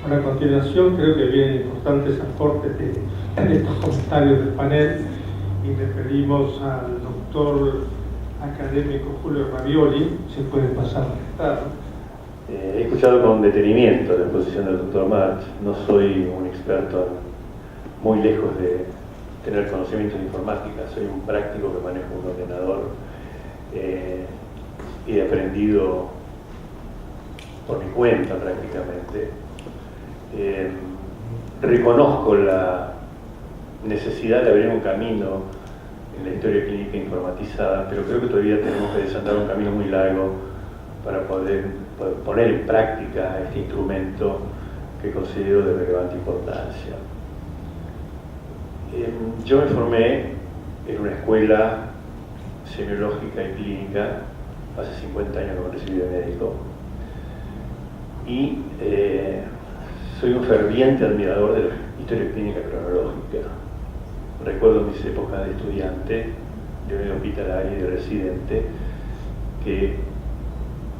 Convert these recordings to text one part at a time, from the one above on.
Bueno, a continuación creo que vienen importantes aportes de estos comentarios del panel y le pedimos al doctor académico Julio Ravioli si puede pasar al estado. He escuchado con detenimiento la exposición del doctor March. No soy un experto, muy lejos de tener conocimientos de informática. Soy un práctico que maneja un ordenador y he aprendido por mi cuenta prácticamente. Reconozco la necesidad de abrir un camino en la historia clínica informatizada, pero creo que todavía tenemos que desandar un camino muy largo para poder poner en práctica este instrumento que considero de relevante importancia. Yo me formé en una escuela semiológica y clínica hace 50 años que me recibí de médico y soy un ferviente admirador de la historia clínica cronológica. Recuerdo mis épocas de estudiante, de unidad hospitalaria y de residente, que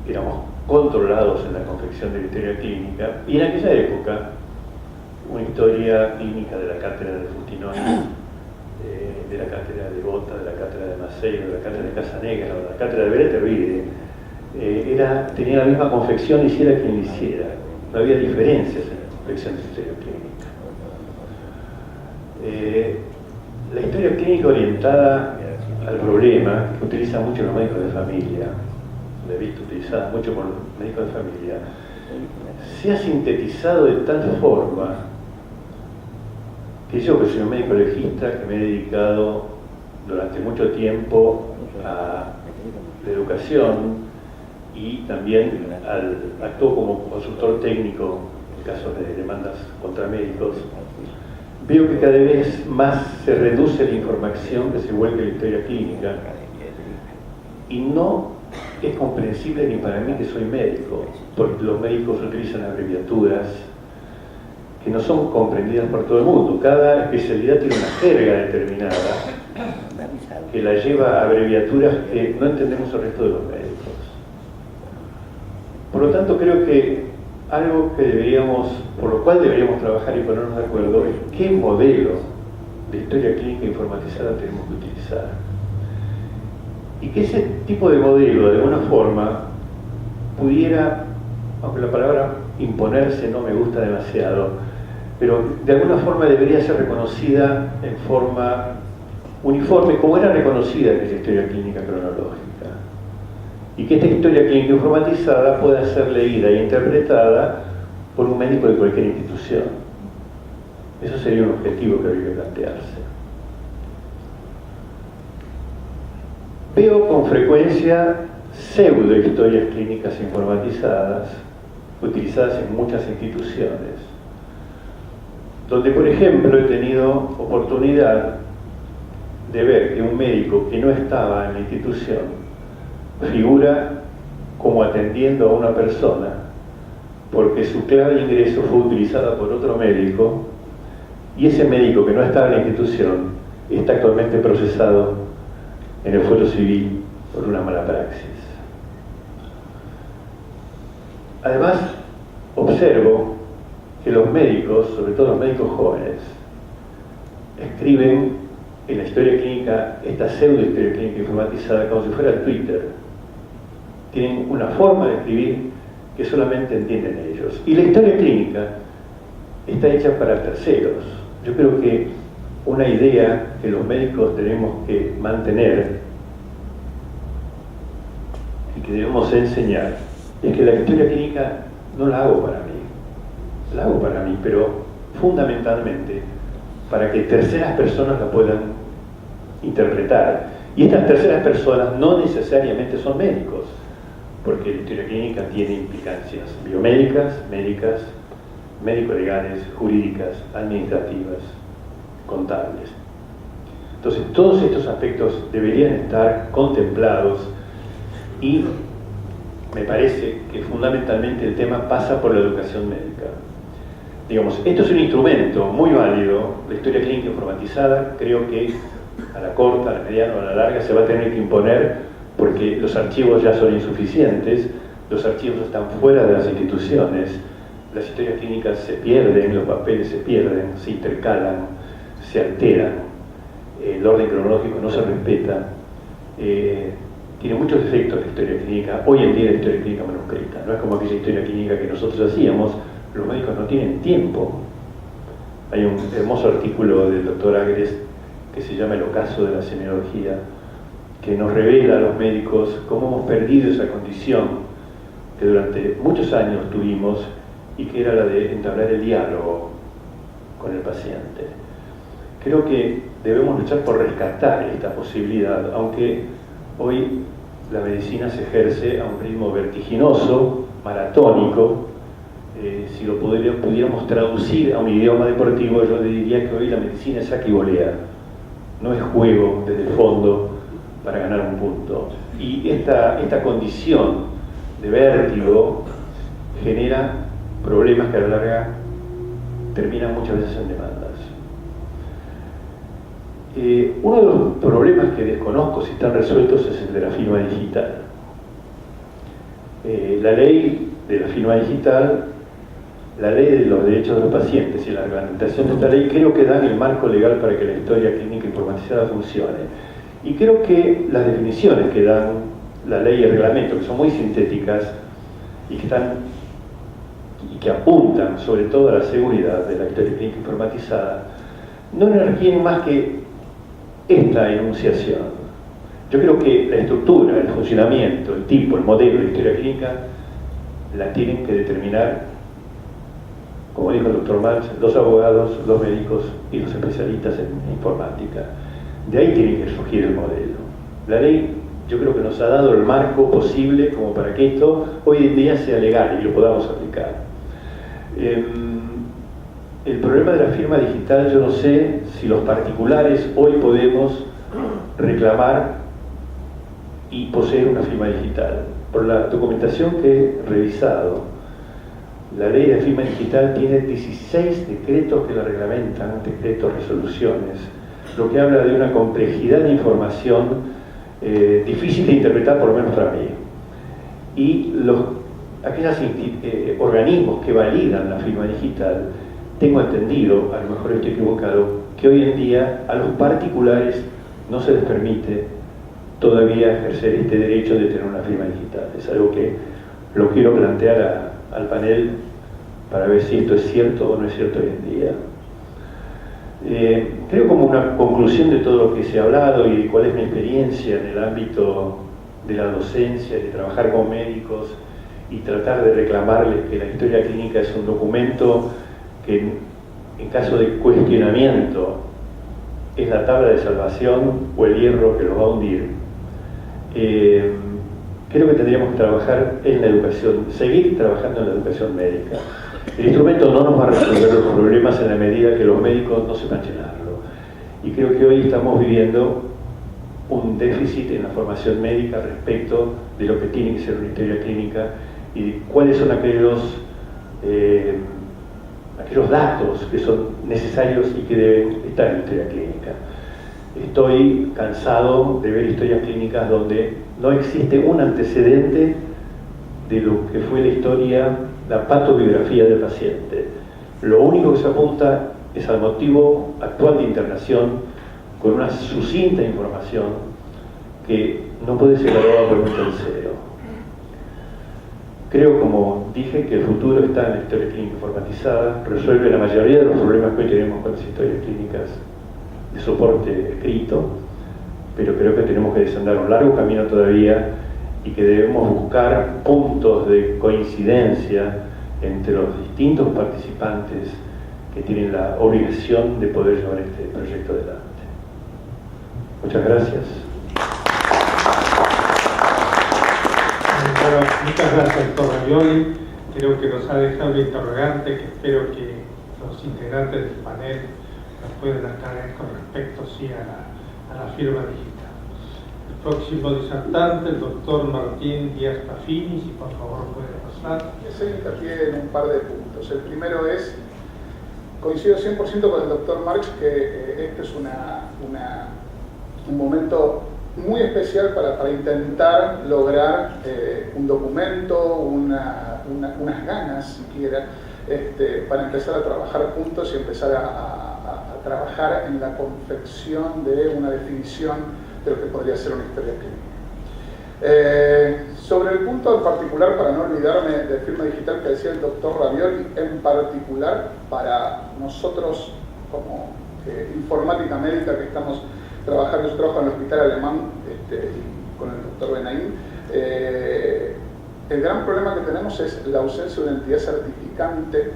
éramos controlados en la confección de la historia clínica, y en aquella época una historia clínica de la cátedra de Fustinoni, de la cátedra de Bota, de la cátedra de Macedo, de la cátedra de Casanegra, de la cátedra de Beretervide, tenía la misma confección, hiciera quien lo hiciera. No había diferencias en la confección de la historia clínica. La historia clínica orientada al problema, que utilizan mucho los médicos de familia, la he visto utilizada mucho por los médicos de familia, se ha sintetizado de tal forma que yo, que soy un médico legista, que me he dedicado durante mucho tiempo a la educación y también actúo como consultor técnico en casos de demandas contra médicos, veo que cada vez más se reduce la información que se vuelve en la historia clínica y no es comprensible ni para mí que soy médico, porque los médicos utilizan abreviaturas que no son comprendidas por todo el mundo. Cada especialidad tiene una jerga determinada que la lleva a abreviaturas que no entendemos el resto de los médicos. Por lo tanto, creo que algo por lo cual deberíamos trabajar y ponernos de acuerdo es qué modelo de historia clínica informatizada tenemos que utilizar. Y que ese tipo de modelo, de alguna forma, pudiera, aunque la palabra imponerse no me gusta demasiado, pero de alguna forma debería ser reconocida en forma uniforme, como era reconocida aquella historia clínica cronológica. Y que esta historia clínica informatizada pueda ser leída e interpretada por un médico de cualquier institución. Eso sería un objetivo que habría que plantearse. Veo con frecuencia pseudo historias clínicas informatizadas utilizadas en muchas instituciones, donde por ejemplo he tenido oportunidad de ver que un médico que no estaba en la institución figura como atendiendo a una persona porque su clave de ingreso fue utilizada por otro médico y ese médico que no estaba en la institución está actualmente procesado en el fuero civil por una mala praxis. Además, observo que los médicos, sobre todo los médicos jóvenes, escriben en la historia clínica, esta pseudo historia clínica informatizada, como si fuera Twitter. Tienen una forma de escribir que solamente entienden ellos. Y la historia clínica está hecha para terceros. Yo creo que una idea que los médicos tenemos que mantener y que debemos enseñar es que la historia clínica no la hago para mí. La hago para mí, pero fundamentalmente para que terceras personas la puedan interpretar. Y estas terceras personas no necesariamente son médicos, porque la historia clínica tiene implicancias biomédicas, médicas, médico-legales, jurídicas, administrativas, contables. Entonces, todos estos aspectos deberían estar contemplados y me parece que fundamentalmente el tema pasa por la educación médica. Digamos, esto es un instrumento muy válido, la historia clínica informatizada, creo que a la corta, a la mediana o a la larga se va a tener que imponer porque los archivos ya son insuficientes, los archivos están fuera de las instituciones, las historias clínicas se pierden, los papeles se pierden, se intercalan, se alteran, el orden cronológico no se respeta. Tiene muchos efectos la historia clínica, hoy en día la historia clínica manuscrita, no es como aquella historia clínica que nosotros hacíamos, los médicos no tienen tiempo. Hay un hermoso artículo del doctor Agres que se llama El ocaso de la semiología, que nos revela a los médicos cómo hemos perdido esa condición que durante muchos años tuvimos y que era la de entablar el diálogo con el paciente. Creo que debemos luchar por rescatar esta posibilidad, aunque hoy la medicina se ejerce a un ritmo vertiginoso, maratónico. Si lo pudiéramos traducir a un idioma deportivo, yo le diría que hoy la medicina es saque y volea, no es juego desde el fondo para ganar un punto. Y esta condición de vértigo genera problemas que a la larga terminan muchas veces en demandas. Uno de los problemas que desconozco si están resueltos es el de la firma digital. La ley de la firma digital, la ley de los derechos de los pacientes y la reglamentación de esta ley creo que dan el marco legal para que la historia clínica informatizada funcione. Y creo que las definiciones que dan la ley y el reglamento, que son muy sintéticas y que apuntan sobre todo a la seguridad de la historia clínica informatizada, no requieren más que esta enunciación. Yo creo que la estructura, el funcionamiento, el tipo, el modelo de historia clínica la tienen que determinar, como dijo el doctor Marx, los abogados, los médicos y los especialistas en informática. De ahí tiene que surgir el modelo. La ley yo creo que nos ha dado el marco posible como para que esto hoy en día sea legal y lo podamos aplicar. El problema de la firma digital, yo no sé si los particulares hoy podemos reclamar y poseer una firma digital. Por la documentación que he revisado, la ley de firma digital tiene 16 decretos que la reglamentan, decretos, resoluciones, lo que habla de una complejidad de información difícil de interpretar, por lo menos para mí. Y aquellos organismos que validan la firma digital, tengo entendido, a lo mejor estoy equivocado, que hoy en día a los particulares no se les permite todavía ejercer este derecho de tener una firma digital. Es algo que lo quiero plantear al panel para ver si esto es cierto o no es cierto hoy en día. Creo como una conclusión de todo lo que se ha hablado y de cuál es mi experiencia en el ámbito de la docencia, de trabajar con médicos y tratar de reclamarles que la historia clínica es un documento que en caso de cuestionamiento es la tabla de salvación o el hierro que los va a hundir. Creo que tendríamos que trabajar en la educación, seguir trabajando en la educación médica. El instrumento no nos va a resolver los problemas en la medida que los médicos no sepan llenarlo. Y creo que hoy estamos viviendo un déficit en la formación médica respecto de lo que tiene que ser una historia clínica y de cuáles son aquellos datos que son necesarios y que deben estar en la historia clínica. Estoy cansado de ver historias clínicas donde no existe un antecedente de lo que fue la historia, la patobiografía del paciente. Lo único que se apunta es al motivo actual de internación con una sucinta información que no puede ser evaluada por un tercero. Creo, como dije, que el futuro está en la historia clínica informatizada, resuelve la mayoría de los problemas que hoy tenemos con las historias clínicas de soporte escrito, pero creo que tenemos que desandar un largo camino todavía y que debemos buscar puntos de coincidencia entre los distintos participantes que tienen la obligación de poder llevar este proyecto adelante. Muchas gracias. Bueno, muchas gracias, doctor Ravioli. Creo que nos ha dejado un interrogante que espero que los integrantes del panel nos puedan aclarar con respecto sí, a la firma digital. El próximo disertante, el doctor Martín Díaz Pafini, si por favor puede pasar. Ese hincapié en un par de puntos. El primero es, coincido 100% con el doctor Marx que este es un momento muy especial para intentar lograr un documento, unas ganas siquiera para empezar a trabajar juntos y empezar a trabajar en la confección de una definición de lo que podría ser una historia clínica. Sobre el punto en particular, para no olvidarme de firma digital que decía el doctor Ravioli, en particular para nosotros como informática médica que estamos trabajando, yo trabajo en el hospital alemán con el doctor Benaim, el gran problema que tenemos es la ausencia de una entidad certificante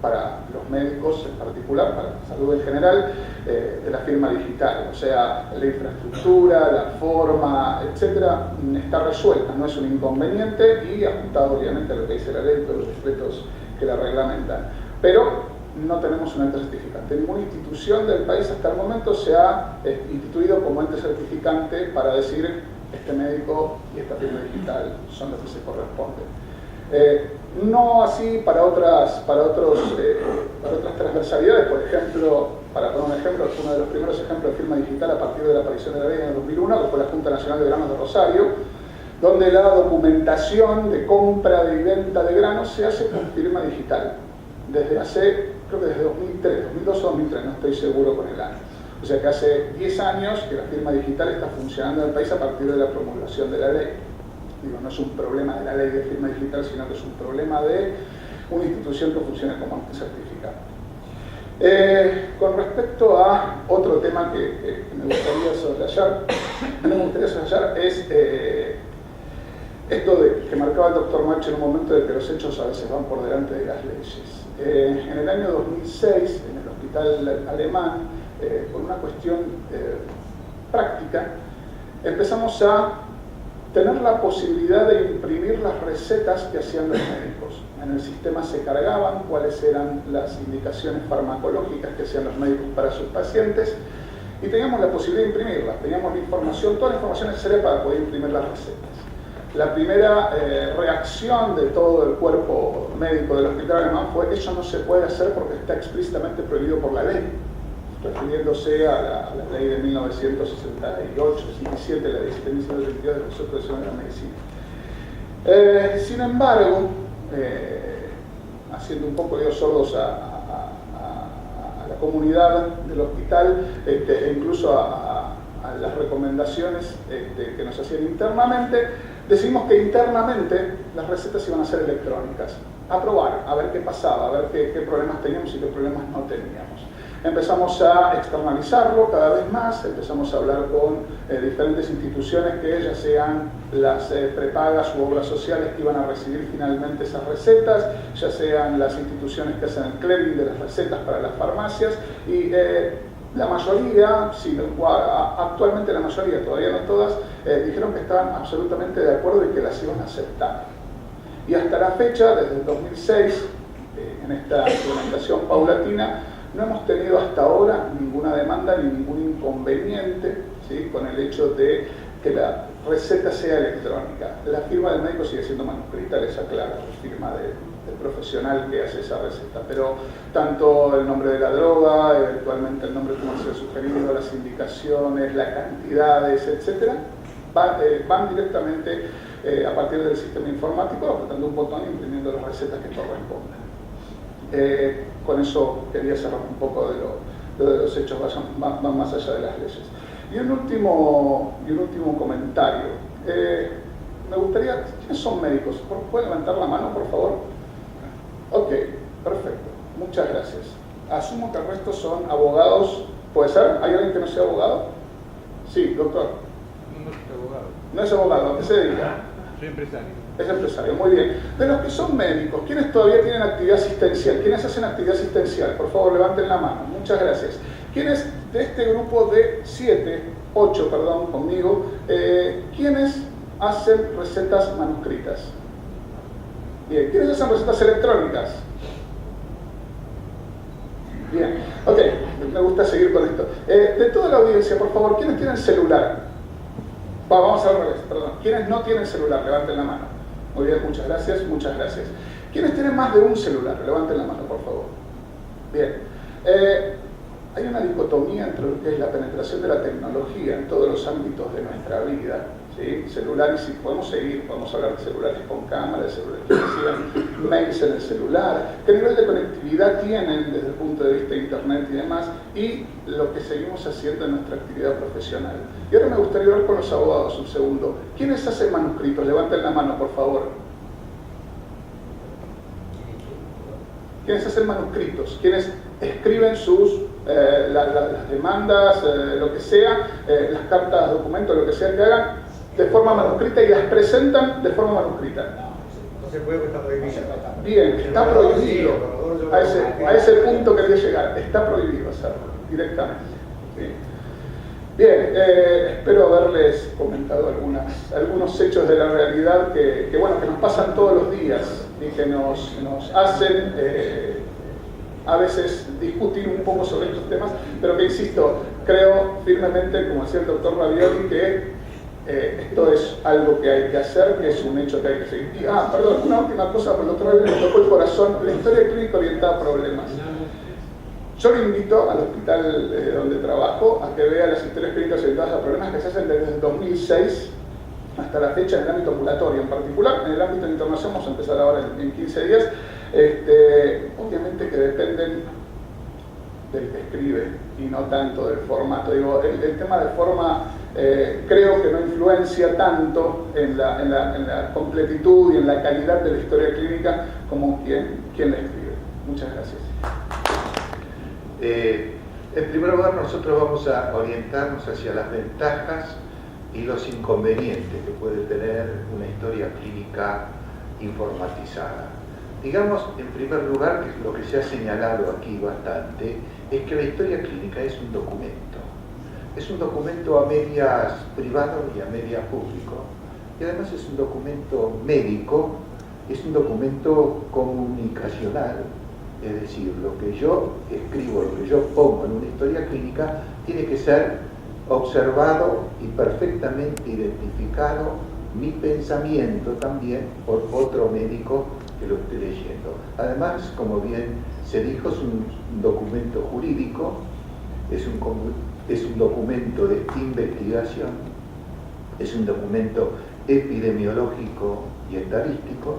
para los médicos en particular, para la salud en general, de la firma digital. O sea, la infraestructura, la forma, etcétera, está resuelta, no es un inconveniente y ajustado obviamente a lo que dice la ley, todos los decretos que la reglamentan. Pero no tenemos un ente certificante. Ninguna institución del país hasta el momento se ha instituido como ente certificante para decir este médico y esta firma digital son los que se corresponden. No así para otras transversalidades. Por ejemplo, para poner un ejemplo, uno de los primeros ejemplos de firma digital a partir de la aparición de la ley en el 2001, que fue la Junta Nacional de Granos de Rosario, donde la documentación de compra y venta de granos se hace con firma digital. Desde hace, creo que desde 2003, 2002 o 2003, no estoy seguro con el año. O sea que hace 10 años que la firma digital está funcionando en el país a partir de la promulgación de la ley. Digo, no es un problema de la ley de firma digital, sino que es un problema de una institución que funcione como ente certificado. Con respecto a otro tema que me gustaría soslayar, es esto que marcaba el doctor March en un momento de que los hechos a veces van por delante de las leyes. En el año 2006, en el hospital alemán, por una cuestión práctica, empezamos a tener la posibilidad de imprimir las recetas que hacían los médicos. En el sistema se cargaban cuáles eran las indicaciones farmacológicas que hacían los médicos para sus pacientes y teníamos la posibilidad de imprimirlas, teníamos la información, toda la información necesaria para poder imprimir las recetas. La primera reacción de todo el cuerpo médico del hospital alemán fue que eso no se puede hacer porque está explícitamente prohibido por la ley, refiriéndose a la ley de 1968, 67, la ley de 1722 del Consejo Nacional de la Medicina. Sin embargo, haciendo un poco de oídos sordos a la comunidad del hospital e incluso a las recomendaciones que nos hacían internamente, decidimos que internamente las recetas iban a ser electrónicas. A probar, a ver qué pasaba, a ver qué problemas teníamos y qué problemas no teníamos. Empezamos a externalizarlo cada vez más, empezamos a hablar con diferentes instituciones que ya sean las prepagas u obras sociales que iban a recibir finalmente esas recetas, ya sean las instituciones que hacen el clearing de las recetas para las farmacias y la mayoría, sí, actualmente la mayoría, todavía no todas, dijeron que estaban absolutamente de acuerdo y que las iban a aceptar. Y hasta la fecha, desde el 2006, en esta implementación paulatina, no hemos tenido hasta ahora ninguna demanda ni ningún inconveniente, ¿sí?, con el hecho de que la receta sea electrónica. La firma del médico sigue siendo manuscrita, les aclaro, la firma del profesional que hace esa receta, pero tanto el nombre de la droga, eventualmente el nombre comercial sugerido, las indicaciones, las cantidades, etcétera, van directamente a partir del sistema informático, apretando un botón y imprimiendo las recetas que correspondan. Con eso quería cerrar un poco de los hechos, van más allá de las leyes. Y un último comentario. Me gustaría, ¿quiénes son médicos? ¿Pueden levantar la mano, por favor? Ok, perfecto. Muchas gracias. Asumo que el resto son abogados. ¿Puede ser? ¿Hay alguien que no sea abogado? Sí, doctor. No soy abogado. No es abogado, ¿a qué se dedica? Soy empresario. Es empresario, muy bien. De los que son médicos, ¿quiénes todavía tienen actividad asistencial? ¿Quiénes hacen actividad asistencial? Por favor, levanten la mano. Muchas gracias. ¿Quiénes de este grupo de 8 conmigo, quiénes hacen recetas manuscritas? Bien. ¿Quiénes hacen recetas electrónicas? Bien. Ok, me gusta seguir con esto. De toda la audiencia, por favor, ¿quiénes tienen celular? Vamos al revés, perdón. ¿Quiénes no tienen celular? Levanten la mano. Muy bien, muchas gracias, muchas gracias. ¿Quiénes tienen más de un celular? Levanten la mano, por favor. Bien. hay una dicotomía entre lo que es la penetración de la tecnología en todos los ámbitos de nuestra vida, ¿sí? Celulares, y podemos seguir, podemos hablar de celulares con cámara, de celulares que reciban mails en el celular, qué nivel de conectividad tienen desde el punto de vista de internet y demás, y lo que seguimos haciendo en nuestra actividad profesional. Y ahora me gustaría hablar con los abogados un segundo. ¿Quiénes hacen manuscritos? Levanten la mano, por favor. ¿Quiénes hacen manuscritos? ¿Quiénes escriben sus las demandas, lo que sea, las cartas, documentos, lo que sea que hagan, de forma manuscrita y las presentan de forma manuscrita? No se puede, porque está prohibido. Bien, está prohibido. A ese punto quería llegar. Está prohibido hacerlo directamente. ¿Sí? Bien, espero haberles comentado algunos hechos de la realidad que nos pasan todos los días y que nos hacen a veces discutir un poco sobre estos temas, pero que, insisto, creo firmemente, como decía el doctor Ravioli, que esto es algo que hay que hacer, que es un hecho que hay que seguir. Y, perdón, una última cosa, porque el doctor Ravioli me tocó el corazón, la historia clínica orientada a problemas. Yo le invito al hospital donde trabajo a que vea las historias clínicas orientadas a problemas que se hacen desde el 2006 hasta la fecha en el ámbito ambulatorio en particular. En el ámbito internacional vamos a empezar ahora en 15 días. Obviamente que dependen del que escribe y no tanto del formato. Digo, el tema de forma creo que no influencia tanto en la completitud y en la calidad de la historia clínica como quien la escribe. Muchas gracias. En primer lugar, nosotros vamos a orientarnos hacia las ventajas y los inconvenientes que puede tener una historia clínica informatizada. Digamos, en primer lugar, que lo que se ha señalado aquí bastante, es que la historia clínica es un documento. Es un documento a medias privado y a medias público. Y además es un documento médico, es un documento comunicacional. Es decir, lo que yo escribo, lo que yo pongo en una historia clínica, tiene que ser observado y perfectamente identificado mi pensamiento también por otro médico que lo esté leyendo. Además, como bien se dijo, es un documento jurídico, es un documento de investigación, es un documento epidemiológico y estadístico,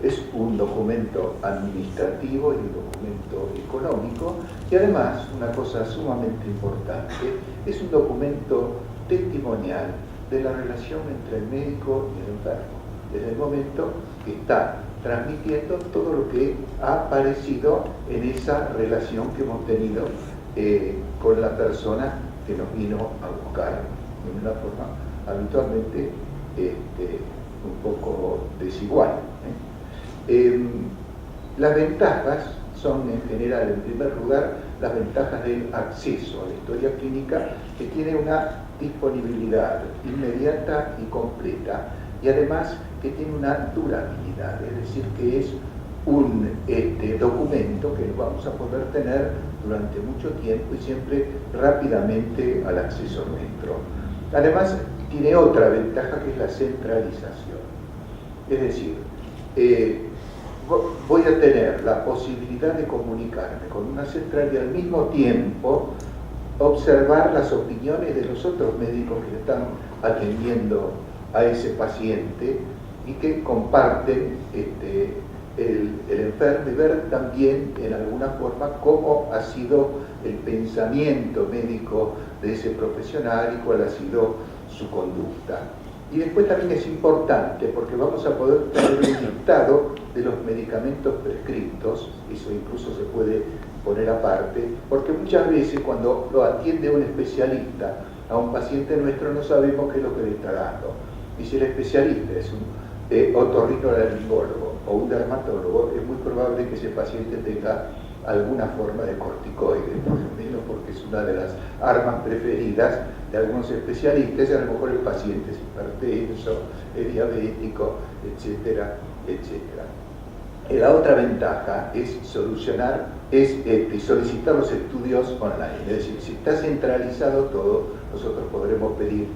es un documento administrativo y un documento económico, y además, una cosa sumamente importante, es un documento testimonial de la relación entre el médico y el enfermo, desde el momento que está transmitiendo todo lo que ha aparecido en esa relación que hemos tenido con la persona que nos vino a buscar de una forma habitualmente un poco desigual. Las ventajas son en general, en primer lugar, las ventajas del acceso a la historia clínica, que tiene una disponibilidad inmediata y completa, y además que tiene una durabilidad, es decir, que es un documento que vamos a poder tener durante mucho tiempo y siempre rápidamente al acceso nuestro. Además, tiene otra ventaja, que es la centralización. Es decir, voy a tener la posibilidad de comunicarme con una central y al mismo tiempo observar las opiniones de los otros médicos que están atendiendo a ese paciente y que comparten el enfermo, y ver también en alguna forma cómo ha sido el pensamiento médico de ese profesional y cuál ha sido su conducta. Y después también es importante porque vamos a poder tener un listado de los medicamentos prescritos, eso incluso se puede poner aparte, porque muchas veces cuando lo atiende un especialista a un paciente nuestro no sabemos qué es lo que le está dando. Y si el especialista es un otorrinolaringólogo o un dermatólogo, es muy probable que ese paciente tenga alguna forma de corticoide, por lo menos porque es una de las armas preferidas de algunos especialistas, y a lo mejor el paciente es hipertenso, es diabético, etcétera, etcétera. La otra ventaja es solicitar los estudios online, es decir, si está centralizado todo, nosotros podremos pedir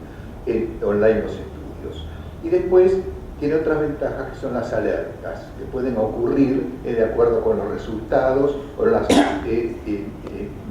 online los estudios. Y después tiene otras ventajas que son las alertas, que pueden ocurrir de acuerdo con los resultados o las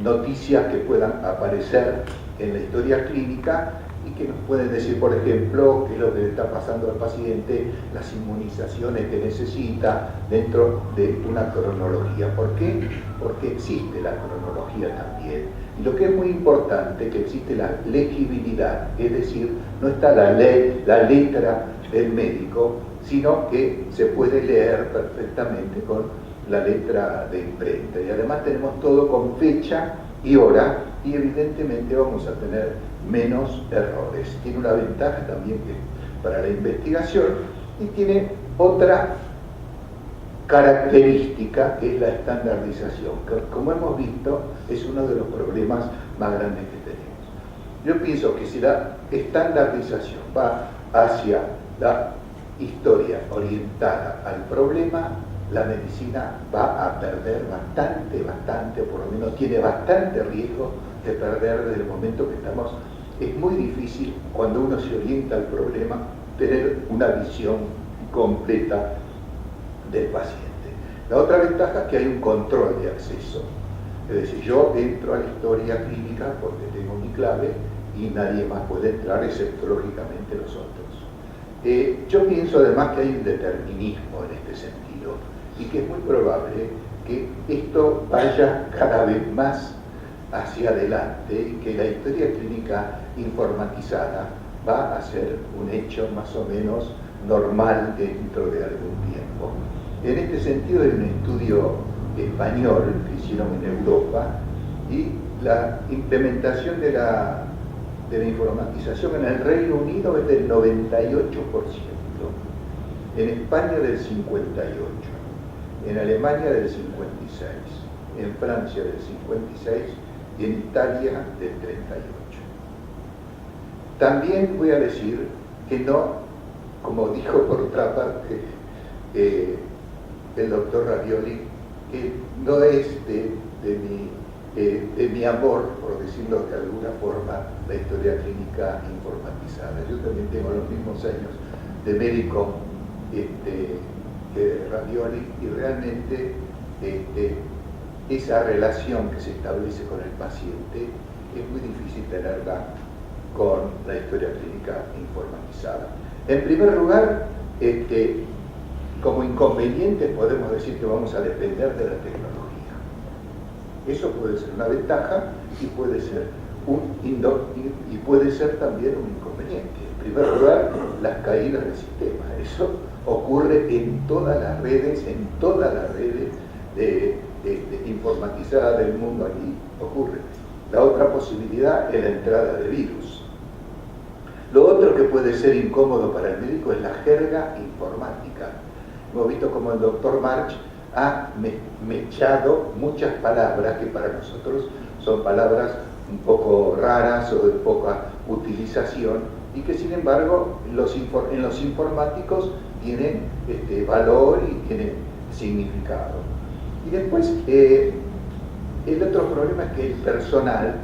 noticias que puedan aparecer en la historia clínica y que nos pueden decir, por ejemplo, qué es lo que le está pasando al paciente, las inmunizaciones que necesita dentro de una cronología. ¿Por qué? Porque existe la cronología también. Y lo que es muy importante, que existe la legibilidad, es decir, no está la letra del médico, sino que se puede leer perfectamente con la letra de imprenta. Y además tenemos todo con fecha y hora, y evidentemente vamos a tener menos errores. Tiene una ventaja también que para la investigación, y tiene otra característica que es la estandarización, que como hemos visto es uno de los problemas más grandes que tenemos. Yo pienso que si la estandarización va hacia la historia orientada al problema, la medicina va a perder bastante, o por lo menos tiene bastante riesgo de perder desde el momento que estamos. Es muy difícil cuando uno se orienta al problema tener una visión completa del paciente. La otra ventaja es que hay un control de acceso. Es decir, yo entro a la historia clínica porque tengo mi clave y nadie más puede entrar excepto lógicamente los otros. Yo pienso además que hay un determinismo en este sentido y que es muy probable que esto vaya cada vez más hacia adelante y que la historia clínica informatizada va a ser un hecho más o menos normal dentro de algún tiempo. En este sentido hay un estudio español que hicieron en Europa y la implementación de la informatización en el Reino Unido es del 98%, en España del 58%, en Alemania del 56%, en Francia del 56% y en Italia del 38%. También voy a decir que no, como dijo por otra parte el doctor Ravioli, que no es de mi amor, por decirlo de alguna forma, la historia clínica informatizada. Yo también tengo los mismos años de médico que Ravioli y realmente esa relación que se establece con el paciente es muy difícil tenerla con la historia clínica informatizada. En primer lugar, como inconveniente podemos decir que vamos a depender de la tecnología. Eso puede ser una ventaja y puede ser también un inconveniente. En primer lugar, las caídas del sistema. Eso ocurre en todas las redes, informatizadas del mundo. Aquí ocurre. La otra posibilidad es la entrada de virus. Lo otro que puede ser incómodo para el médico es la jerga informática. Hemos visto como el doctor March ha mechado muchas palabras que para nosotros son palabras un poco raras o de poca utilización y que sin embargo en los informáticos tienen valor y tienen significado. Y después el otro problema es que el personal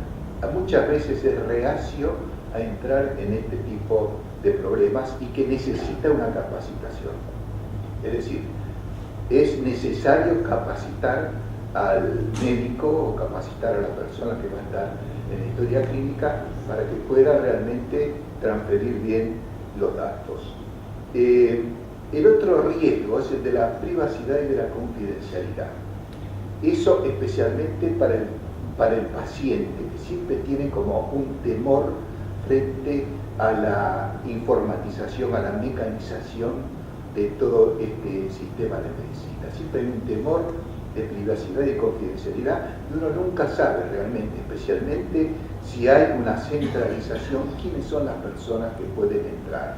muchas veces es reacio a entrar en este tipo de problemas y que necesita una capacitación. Es decir, es necesario capacitar al médico o capacitar a la persona que va a estar en la historia clínica para que pueda realmente transferir bien los datos. El otro riesgo es el de la privacidad y de la confidencialidad. Eso especialmente para el paciente, que siempre tiene como un temor frente a la informatización, a la mecanización de todo este sistema de medicina. Siempre hay un temor de privacidad y confidencialidad y uno nunca sabe realmente, especialmente si hay una centralización, quiénes son las personas que pueden entrar.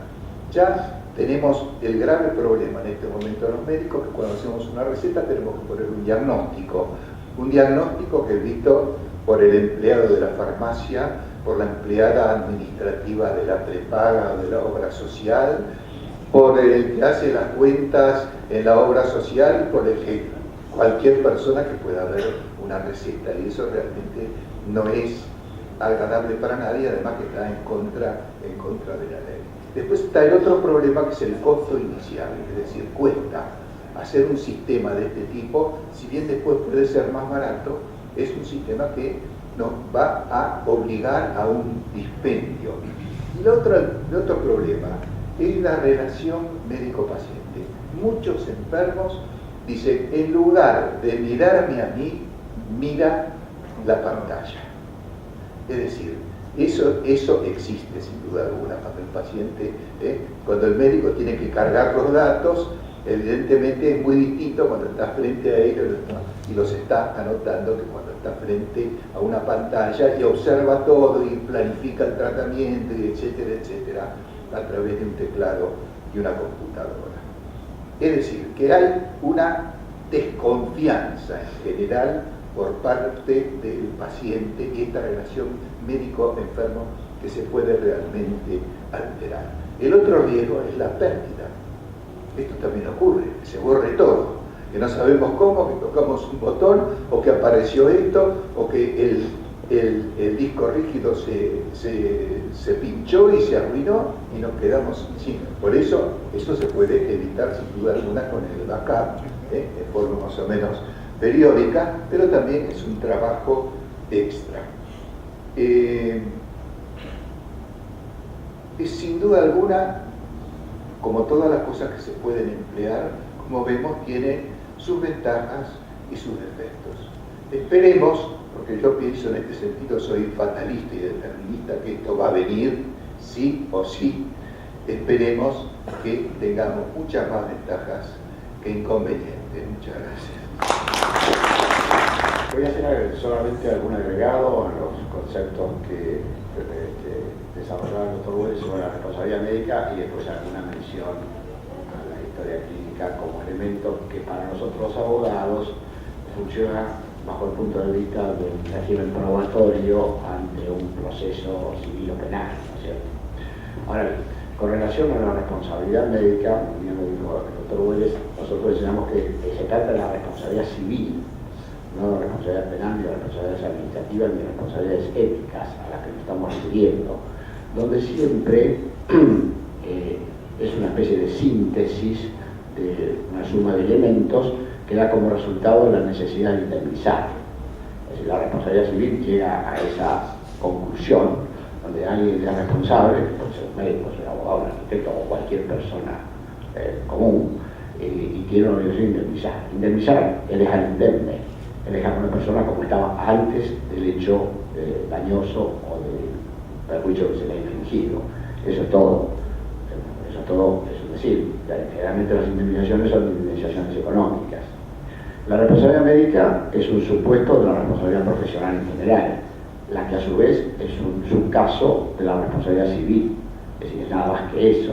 Ya tenemos el grave problema en este momento de los médicos, que cuando hacemos una receta tenemos que poner un diagnóstico que es visto por el empleado de la farmacia, por la empleada administrativa de la prepaga o de la obra social, por el que hace las cuentas en la obra social y por el que cualquier persona que pueda ver una receta. Y eso realmente no es agradable para nadie, además que está en contra de la ley. Después está el otro problema, que es el costo inicial, es decir, cuesta hacer un sistema de este tipo, si bien después puede ser más barato, es un sistema que nos va a obligar a un dispendio. Y el otro problema es la relación médico-paciente. Muchos enfermos dicen, en lugar de mirarme a mí, mira la pantalla. Es decir, eso existe sin duda alguna cuando el paciente, cuando el médico tiene que cargar los datos, evidentemente es muy distinto cuando está frente a ellos y los está anotando que cuando está frente a una pantalla y observa todo y planifica el tratamiento, y etcétera, etcétera, a través de un teclado y una computadora. Es decir, que hay una desconfianza en general por parte del paciente y esta relación médico-enfermo que se puede realmente alterar. El otro riesgo es la pérdida. Esto también ocurre, que se borre todo, que no sabemos cómo, que tocamos un botón, o que apareció esto, o que el disco rígido se pinchó y se arruinó y nos quedamos sin. Por eso se puede evitar sin duda alguna con el backup, de forma más o menos periódica, pero también es un trabajo extra. Es sin duda alguna, como todas las cosas que se pueden emplear, como vemos, tiene sus ventajas y sus defectos. Esperemos, porque yo pienso en este sentido, soy fatalista y determinista, que esto va a venir sí o sí. Esperemos que tengamos muchas más ventajas que inconvenientes. Muchas gracias. Voy a hacer solamente algún agregado a los conceptos que desarrollaba el doctor Welles sobre la responsabilidad médica y después alguna mención a la historia clínica como elemento que para nosotros los abogados funciona bajo el punto de vista del régimen probatorio ante un proceso civil o penal, ¿no es cierto? Ahora bien, con relación a la responsabilidad médica, como bien lo dijo el doctor Welles, nosotros enseñamos que se trata de la responsabilidad civil, no la responsabilidad penal, ni la responsabilidad administrativa, ni las responsabilidades éticas a las que nos estamos refiriendo, donde siempre es una especie de síntesis de una suma de elementos que da como resultado la necesidad de indemnizar. Es decir, la responsabilidad civil llega a esa conclusión, donde alguien es responsable, puede ser un médico, ser un abogado, un arquitecto o cualquier persona común, y tiene una obligación de indemnizar. Indemnizar es dejar indemne, es dejar a una persona como estaba antes del hecho dañoso o del perjuicio que se le ha infligido. Eso es todo. Eso es todo, es decir, generalmente las indemnizaciones son indemnizaciones económicas. La responsabilidad médica es un supuesto de la responsabilidad profesional en general, la que a su vez es un subcaso de la responsabilidad civil, es decir, es nada más que eso.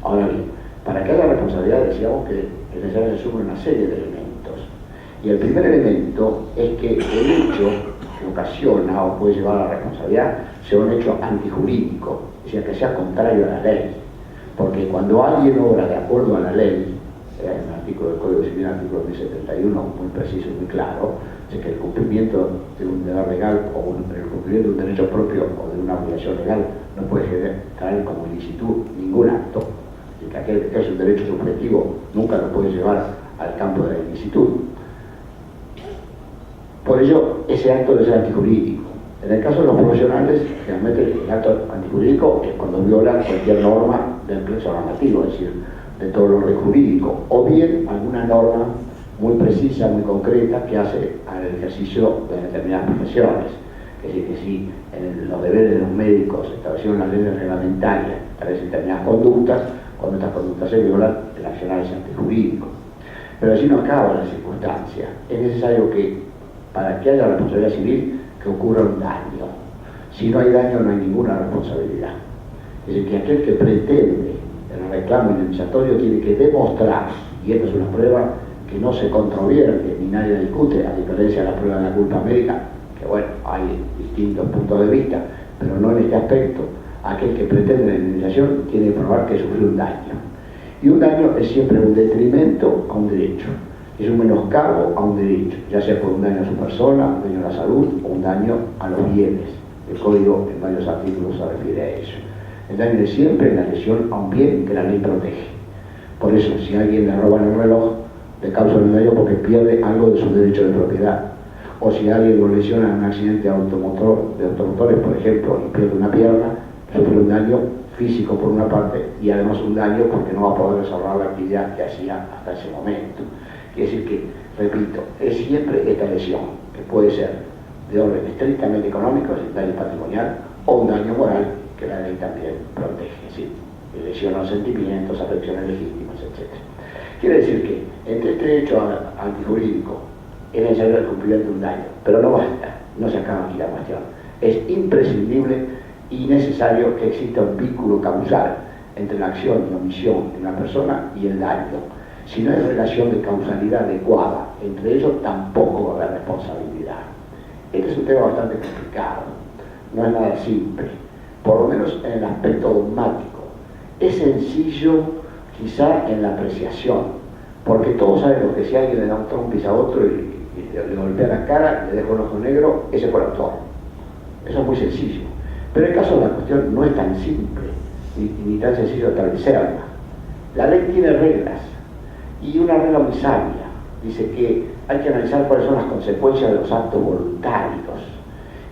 Ahora bien, para que haya responsabilidad decíamos que es necesario que se sume una serie de elementos. Y el primer elemento es que el hecho que ocasiona o puede llevar a la responsabilidad sea un hecho antijurídico, es decir, que sea contrario a la ley. Porque cuando alguien obra de acuerdo a la ley, hay un artículo del Código Civil, artículo 1071, muy preciso y muy claro, es que el cumplimiento de un deber legal o el cumplimiento de un derecho propio o de una obligación legal no puede traer como ilicitud ningún acto, y que aquel que es un derecho subjetivo nunca lo puede llevar al campo de la ilicitud. Por ello, ese acto debe ser antijurídico. En el caso de los profesionales, realmente el acto antijurídico es cuando violan cualquier norma del plexo normativo, es decir, de todo lo jurídico, o bien alguna norma muy precisa, muy concreta, que hace al ejercicio de determinadas profesiones. Es decir, que si en los deberes de los médicos establecieron las leyes reglamentarias para determinadas conductas, cuando estas conductas se violan, el accionar es antijurídico. Pero así no acaba la circunstancia. Es necesario que, para que haya responsabilidad civil, que ocurra un daño. Si no hay daño, no hay ninguna responsabilidad. Es decir, que aquel que pretende el reclamo indemnizatorio tiene que demostrar, y esta es una prueba que no se controvierte ni nadie discute, a diferencia de la prueba de la culpa médica, que bueno, hay distintos puntos de vista, pero no en este aspecto. Aquel que pretende la indemnización tiene que probar que sufrió un daño. Y un daño es siempre un detrimento a un derecho, es un menoscabo a un derecho, ya sea por un daño a su persona, un daño a la salud o un daño a los bienes. El código en varios artículos se refiere a eso. El daño es siempre la lesión a un bien que la ley protege. Por eso, si a alguien le roban el reloj, le causan un daño porque pierde algo de su derecho de propiedad. O si a alguien lo lesiona en un accidente de automotores, por ejemplo, y pierde una pierna, sufre un daño físico por una parte y además un daño porque no va a poder desarrollar la actividad que hacía hasta ese momento. Quiere decir que, repito, es siempre esta lesión, que puede ser de orden estrictamente económico, es decir, daño patrimonial, o un daño moral, que la ley también protege, es decir, lesión a los sentimientos, afecciones legítimas, etc. Quiere decir que entre este hecho antijurídico es necesario el cumplimiento de un daño, pero no basta, no se acaba aquí la cuestión. Es imprescindible y necesario que exista un vínculo causal entre la acción y omisión de una persona y el daño. Si no hay relación de causalidad adecuada entre ellos, tampoco va a haber responsabilidad. Este es un tema bastante complicado, no es nada simple, por lo menos en el aspecto dogmático. Es sencillo quizá en la apreciación, porque todos sabemos que si alguien le da un trompis a otro y le golpea la cara, le deja un ojo negro, ese fue el autor. Eso es muy sencillo. Pero el caso de la cuestión no es tan simple, ni tan sencillo establecerla. La ley tiene reglas, y una regla muy sabia dice que hay que analizar cuáles son las consecuencias de los actos voluntarios.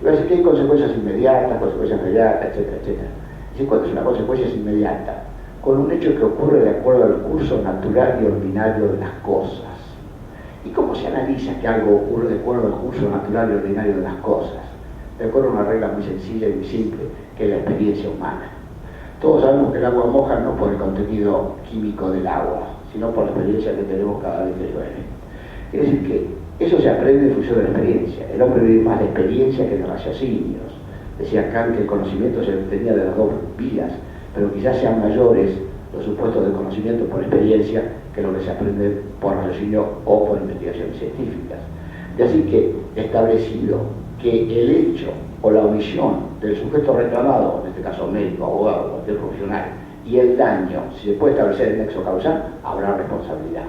Y va a decir que hay consecuencias inmediatas, etcétera, etcétera. Dice, ¿cuál es una consecuencia inmediata? Con un hecho que ocurre de acuerdo al curso natural y ordinario de las cosas. ¿Y cómo se analiza que algo ocurre de acuerdo al curso natural y ordinario de las cosas? De acuerdo a una regla muy sencilla y muy simple, que es la experiencia humana. Todos sabemos que el agua moja no por el contenido químico del agua, sino por la experiencia que tenemos cada vez que llueve. Quiere decir que eso se aprende en función de la experiencia. El hombre vive más de experiencia que de raciocinios. Decía Kant que el conocimiento se obtenía de las dos vías, pero quizás sean mayores los supuestos de conocimiento por experiencia que lo que se aprende por raciocinio o por investigaciones científicas. De así que, establecido que el hecho o la omisión del sujeto reclamado, en este caso médico, abogado, cualquier profesional, y el daño, si se puede establecer el nexo causal, habrá responsabilidad.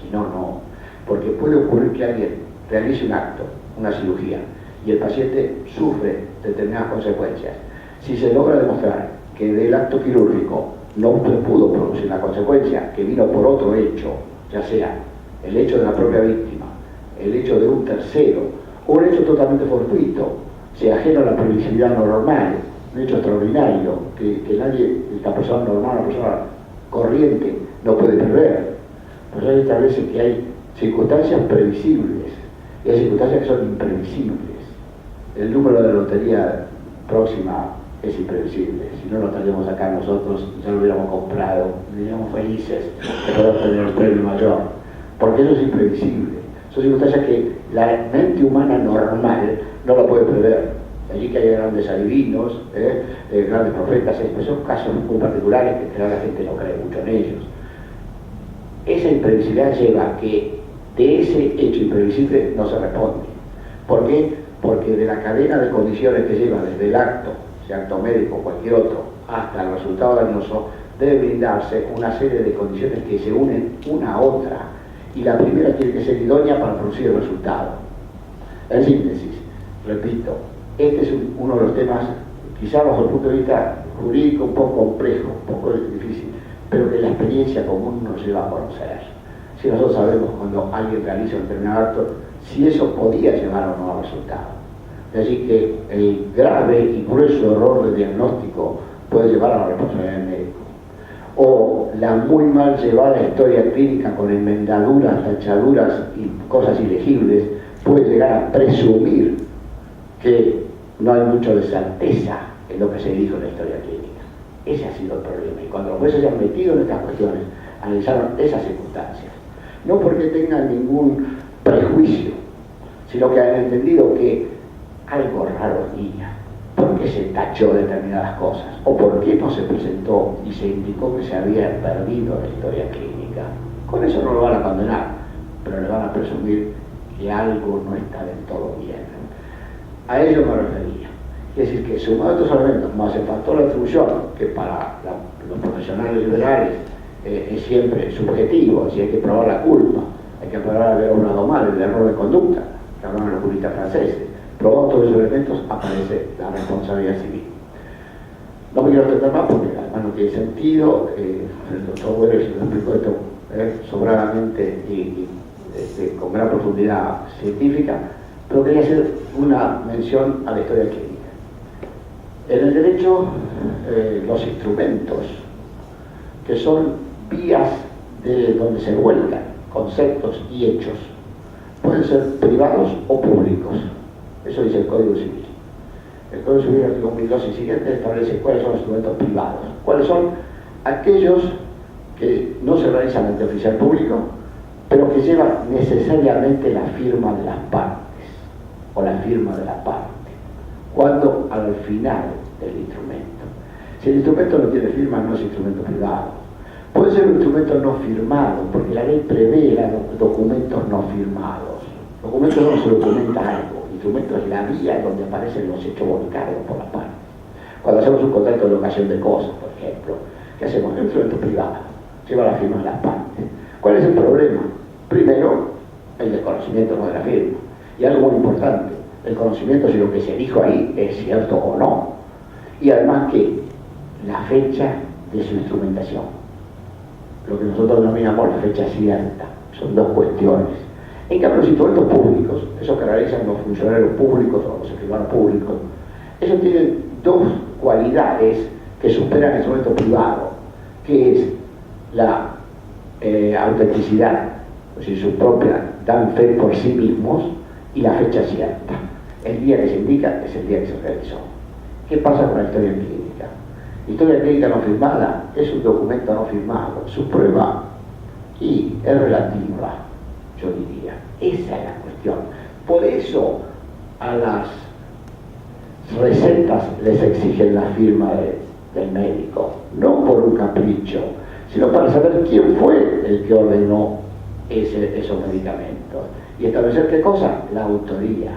Si no, no. Porque puede ocurrir que alguien realice un acto, una cirugía, y el paciente sufre determinadas consecuencias. Si se logra demostrar que del acto quirúrgico no se pudo producir la consecuencia, que vino por otro hecho, ya sea el hecho de la propia víctima, el hecho de un tercero, o un hecho totalmente fortuito, sea ajeno a la previsibilidad normal, un hecho extraordinario, que nadie, esta persona normal, una persona corriente, no puede prever. Pues ahí establece que hay circunstancias previsibles y hay circunstancias que son imprevisibles. El número de la lotería próxima es imprevisible. Si no lo traemos acá nosotros, ya lo hubiéramos comprado, seríamos felices de poder tener el premio mayor, porque eso es imprevisible. Son circunstancias que la mente humana normal no lo puede prever. Allí que hay grandes adivinos, grandes profetas, son casos muy particulares que la gente no cree mucho en ellos. Esa imprevisibilidad lleva a que de ese hecho imprevisible no se responde. ¿Por qué? Porque de la cadena de condiciones que lleva desde el acto, sea acto médico o cualquier otro, hasta el resultado dañoso, debe brindarse una serie de condiciones que se unen una a otra. Y la primera tiene que ser idónea para producir el resultado. En síntesis, repito, este es uno de los temas, quizá bajo el punto de vista jurídico, un poco complejo, un poco difícil, pero que la experiencia común nos lleva a conocer. Si nosotros sabemos cuando alguien realiza un determinado acto, si eso podía llevar o no al resultado. Es decir, que el grave y grueso error de diagnóstico puede llevar a la responsabilidad del médico. O la muy mal llevada historia clínica con enmendaduras, tachaduras y cosas ilegibles puede llegar a presumir que no hay mucho de certeza en lo que se dijo en la historia clínica. Ese ha sido el problema. Y cuando los jueces se han metido en estas cuestiones, analizaron esas circunstancias. No porque tengan ningún prejuicio, sino que han entendido que algo raro había. ¿Por qué se tachó determinadas cosas? ¿O por qué no se presentó y se indicó que se había perdido la historia clínica? Con eso no lo van a condenar, pero le van a presumir que algo no está del todo bien. A ello me refería. Es decir, que sumado a estos elementos, más el factor de atribución, que para los profesionales liberales es siempre subjetivo, si hay que probar la culpa, hay que probar haber obrado mal, el error de conducta, que hablan los juristas franceses, Probados todos esos elementos, aparece la responsabilidad civil. No me quiero extender más porque además no tiene sentido. El doctor Wheeler se lo explicó esto sobradamente y con gran profundidad científica, pero quería hacer una mención a la historia clínica. En el derecho, los instrumentos, que son vías de donde se vuelcan conceptos y hechos, pueden ser privados o públicos. Eso dice el Código Civil. El Código Civil, artículo 2002 y siguiente, establece cuáles son los instrumentos privados. Cuáles son aquellos que no se realizan ante oficial público, pero que llevan necesariamente la firma de las partes, o la firma de la parte, cuando al final del instrumento. Si el instrumento no tiene firma, no es instrumento privado. Puede ser un instrumento no firmado, porque la ley prevé documentos no firmados. Documentos no se documenta algo, instrumento es la vía donde aparecen los hechos volcados por las partes. Cuando hacemos un contrato de locación de cosas, por ejemplo, ¿qué hacemos? Un instrumento privado, lleva la firma de las partes. ¿Cuál es el problema? Primero, el desconocimiento no de la firma. Y algo muy importante, el conocimiento si lo que se dijo ahí es cierto o no. Y además que la fecha de su instrumentación, lo que nosotros denominamos la fecha cierta, son dos cuestiones. En cambio, los instrumentos públicos, esos que realizan los funcionarios públicos o los escribanos públicos, esos tienen dos cualidades que superan el instrumento privado, que es la autenticidad, es decir, su propia, dan fe por sí mismos, y la fecha cierta. El día que se indica es el día que se realizó. ¿Qué pasa con la historia clínica? La historia clínica no firmada es un documento no firmado. Su prueba y es relativa, yo diría. Esa es la cuestión. Por eso a las recetas les exigen la firma del médico, no por un capricho, sino para saber quién fue el que ordenó esos medicamentos. Y establecer qué cosa, la autoría.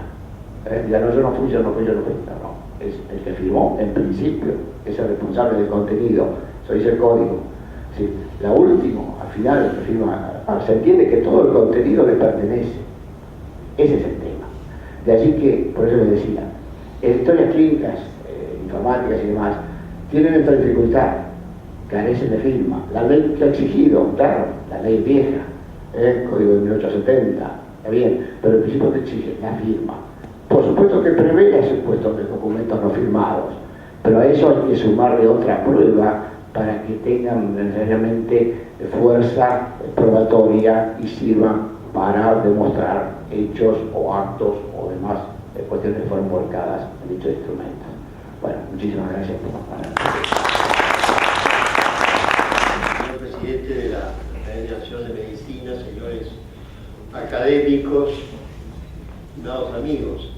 Ya no, yo no fui, no. Es el que firmó en principio, es el responsable del contenido, eso dice el código. Sí, la última, al final, el que firma, se entiende que todo el contenido le pertenece. Ese es el tema. De allí que, por eso les decía, en historias clínicas, informáticas y demás, tienen esta dificultad, carecen de firma. La ley que ha exigido, claro, la ley vieja, el código de 1870, está bien, pero en principio te exige la firma. Por supuesto que prevé el supuesto de documentos no firmados, pero a eso hay que sumarle otra prueba para que tengan necesariamente fuerza probatoria y sirvan para demostrar hechos o actos o demás cuestiones que fueron volcadas en dichos instrumentos. Bueno, muchísimas gracias por acompañarnos. Señor presidente de la Academia Nacional de Medicina, señores académicos, estimados amigos,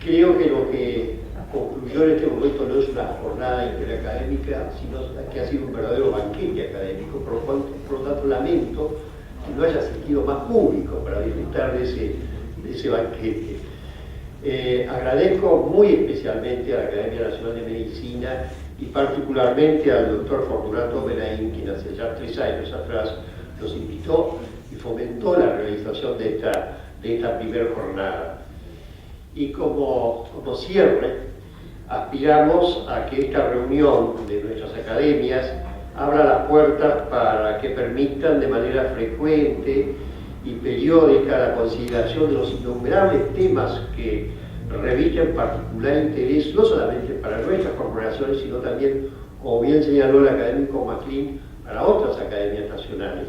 creo que lo que concluyó en este momento no es una jornada interacadémica, sino que ha sido un verdadero banquete académico, por lo tanto lamento que no haya asistido más público para disfrutar de ese banquete. Agradezco muy especialmente a la Academia Nacional de Medicina y particularmente al doctor Fortunato Benaim, quien hace ya 3 años atrás nos invitó y fomentó la realización de esta primera jornada. Y como cierre, aspiramos a que esta reunión de nuestras academias abra las puertas para que permitan de manera frecuente y periódica la consideración de los innumerables temas que revisten particular interés, no solamente para nuestras corporaciones, sino también, como bien señaló el académico Maclean, para otras academias nacionales.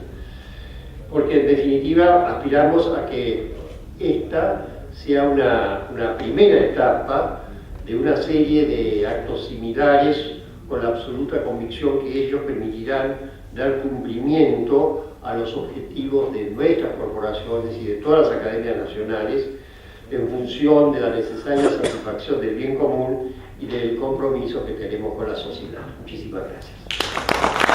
Porque en definitiva aspiramos a que esta sea una primera etapa de una serie de actos similares, con la absoluta convicción que ellos permitirán dar cumplimiento a los objetivos de nuestras corporaciones y de todas las academias nacionales en función de la necesaria satisfacción del bien común y del compromiso que tenemos con la sociedad. Muchísimas gracias.